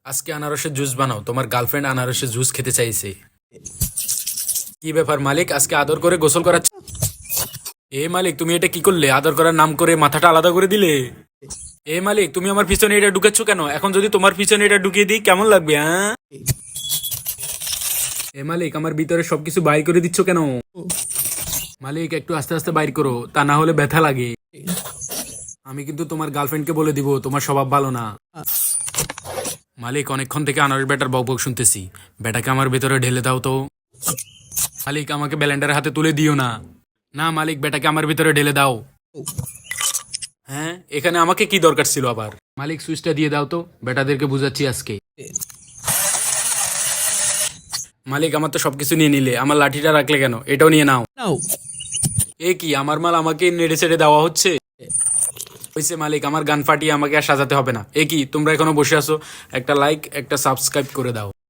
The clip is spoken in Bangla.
আজকে আনারসের জুস বানাও, তোমার গার্লফ্রেন্ড আনারসের জুস খেতে চাইছে। কি ব্যাপার মালিক, আজকে আদর করে গোসল করাচ্ছ? এ মালিক, তুমি এটা কি করলে? আদর করার নাম করে মাথাটা আলাদা করে দিলে। এ মালিক, তুমি আমার পিছনে এটা ঢুকাচ্ছ কেন? এখন যদি তোমার পিছনে এটা ঢুকিয়ে দিই কেমন লাগবে? হ্যাঁ এ মালিক, আমার ভিতরে সবকিছু বাইর করে দিচ্ছ কেন? মালিক, একটু আস্তে আস্তে বাইর করো, তা না হলে ব্যথা লাগে। আমি কিন্তু তোমার গার্লফ্রেন্ডকে বলে দিব তোমার স্বভাব ভালো না। মালিক, অনেকক্ষণ থেকে আনারস বেটার বকবক শুনতেছি, বেটাকে আমার ভেতরে ঢেলে দাও তো। মালিক, আমাকে ব্যালেন্ডারের হাতে তুলে দিও না। না মালিক, বেটাকে আমার ভিতরে ঢেলে দাও। হ্যাঁ, এখানে আমাকে কি দরকার ছিল আবার? মালিক, সুইচটা দিয়ে দাও তো, বেটাদেরকে বুঝাচ্ছি আজকে। মালিক, আমার তো সবকিছু নিয়ে নিলে, আমার লাঠিটা রাখলে কেন? এটাও নিয়ে নাও। এ কি, আমার মাল আমাকে নেড়ে ছেড়ে দেওয়া হচ্ছে? হয়েছে মালিক, আমার গান ফাটিয়ে আমাকে আর সাজাতে হবে না। এ কি, তোমরা এখনো বসে আছো? একটা লাইক, একটা সাবস্ক্রাইব করে দাও।